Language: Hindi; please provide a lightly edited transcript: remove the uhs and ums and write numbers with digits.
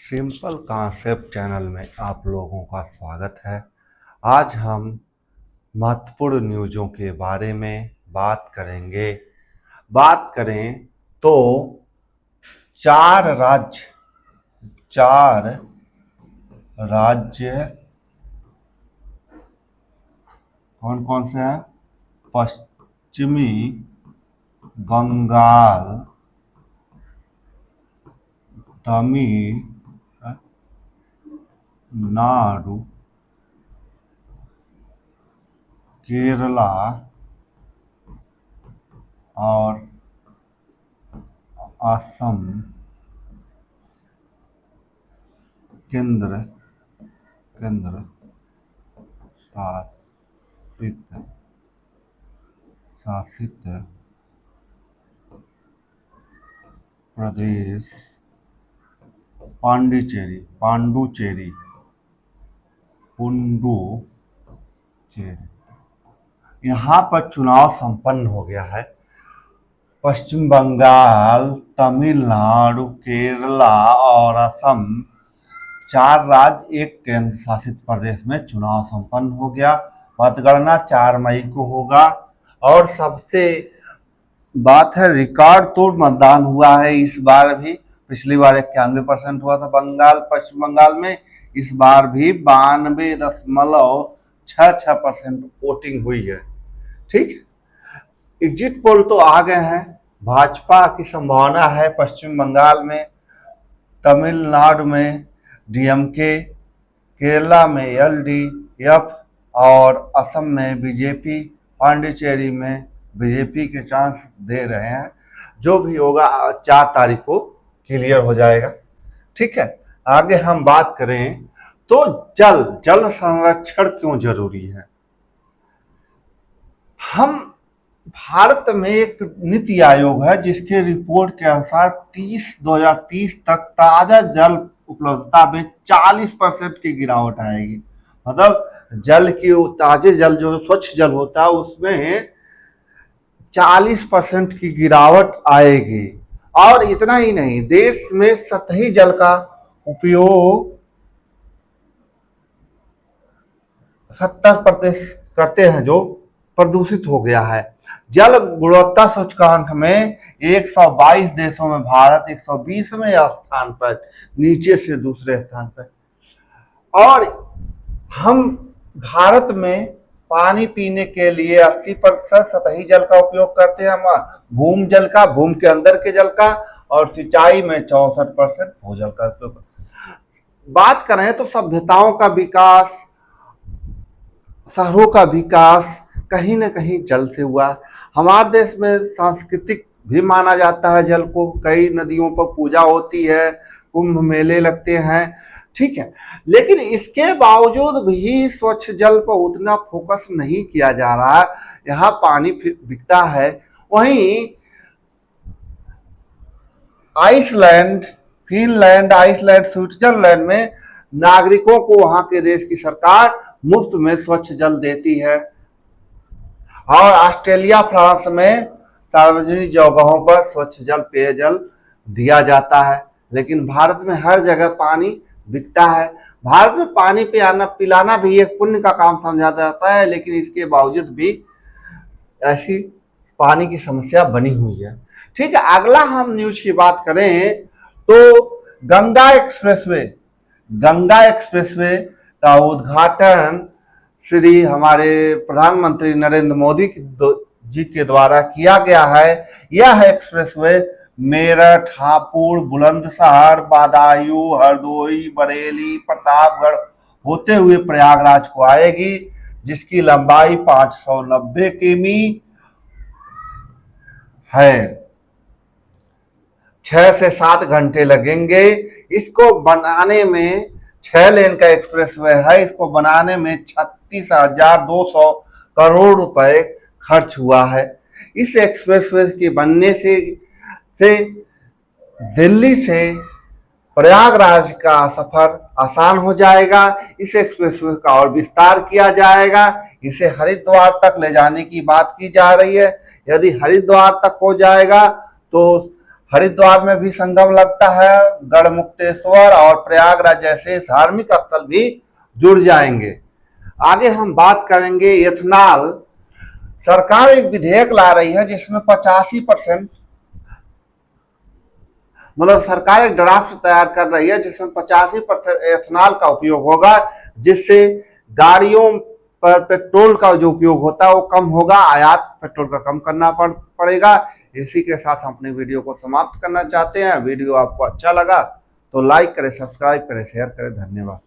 सिंपल कॉन्सेप्ट चैनल में आप लोगों का स्वागत है। आज हम महत्वपूर्ण न्यूज़ों के बारे में बात करेंगे। बात करें तो चार राज्य कौन कौन से हैं? पश्चिमी बंगाल, तमिलनाडु, केरला और असम केंद्र शासित प्रदेश पुडुचेरी। यहाँ पर चुनाव संपन्न हो गया है। पश्चिम बंगाल, तमिलनाडु, केरला और असम, चार राज्य एक केंद्र शासित प्रदेश में चुनाव संपन्न हो गया। मतगणना 4 मई को होगा और सबसे बात है रिकॉर्ड तोड़ मतदान हुआ है इस बार भी। पिछली बार 91% हुआ था पश्चिम बंगाल में, इस बार भी 92.66% वोटिंग हुई है। ठीक, एग्जिट पोल तो आ गए हैं। भाजपा की संभावना है पश्चिम बंगाल में, तमिलनाडु में डीएमके, केरला में एलडीएफ और असम में बीजेपी, पांडिचेरी में बीजेपी के चांस दे रहे हैं। जो भी होगा 4 तारीख को क्लियर हो जाएगा। ठीक है, आगे हम बात करें तो जल संरक्षण क्यों जरूरी है। हम भारत में एक नीति आयोग है जिसके रिपोर्ट के अनुसार 2030 तक ताजा जल उपलब्धता में 40% की गिरावट आएगी। मतलब जल की ताजे जल जो स्वच्छ जल होता है उसमें 40% की गिरावट आएगी। और इतना ही नहीं, देश में सतही जल का उपयोग 70% करते हैं जो प्रदूषित हो गया है। जल गुणवत्ता सूचकांक में 122 देशों में भारत 120वें स्थान पर, नीचे से दूसरे स्थान पर। और हम भारत में पानी पीने के लिए 80% सतही जल का उपयोग करते हैं, भूमि के अंदर के जल का, और सिंचाई में 64% भूजल का उपयोग। बात करें तो सभ्यताओं का विकास, शहरों का विकास कहीं न कहीं जल से हुआ। हमारे देश में सांस्कृतिक भी माना जाता है जल को। कई नदियों पर पूजा होती है, कुंभ मेले लगते हैं। ठीक है, लेकिन इसके बावजूद भी स्वच्छ जल पर उतना फोकस नहीं किया जा रहा है। यहाँ पानी बिकता है। वहीं आइसलैंड, फिनलैंड, स्विट्जरलैंड में नागरिकों को वहां के देश की सरकार मुफ्त में स्वच्छ जल देती है। और ऑस्ट्रेलिया, फ्रांस में सार्वजनिक जगहों पर स्वच्छ जल, पेयजल दिया जाता है। लेकिन भारत में हर जगह पानी बिकता है। भारत में पानी पिलाना भी एक पुण्य का काम समझा जाता है, लेकिन इसके बावजूद भी ऐसी पानी की समस्या बनी हुई है। ठीक है, अगला हम न्यूज की बात करें तो गंगा एक्सप्रेसवे का उद्घाटन श्री हमारे प्रधानमंत्री नरेंद्र मोदी जी के द्वारा किया गया है। यह एक्सप्रेसवे मेरठ, हापुड़, बुलंदशहर, बदायूं, हरदोई, बरेली, प्रतापगढ़ होते हुए प्रयागराज को आएगी, जिसकी लंबाई 590 किमी है। 6 से 7 घंटे लगेंगे। इसको बनाने में 6 लेन का एक्सप्रेसवे है। इसको बनाने में 36,200 करोड़ रुपए खर्च हुआ है। इस एक्सप्रेसवे के बनने से दिल्ली से प्रयागराज का सफर आसान हो जाएगा। इस एक्सप्रेसवे का और विस्तार किया जाएगा। इसे हरिद्वार तक ले जाने की बात की जा रही है। यदि हरिद्वार तक हो जाएगा तो हरिद्वार में भी संगम लगता है, गढ़मुक्तेश्वर और प्रयागराज जैसे धार्मिक स्थल भी जुड़ जाएंगे। आगे हम बात करेंगे एथनॉल। सरकार एक विधेयक ला रही है जिसमें 85%, मतलब सरकार एक ड्राफ्ट तैयार कर रही है जिसमें 85% एथनॉल का उपयोग होगा, जिससे गाड़ियों पर पेट्रोल का जो उपयोग होता है वो कम होगा, आयात पेट्रोल का कम करना पड़ेगा। इसी के साथ हम अपनी वीडियो को समाप्त करना चाहते हैं। वीडियो आपको अच्छा लगा तो लाइक करें, सब्सक्राइब करें, शेयर करें। धन्यवाद।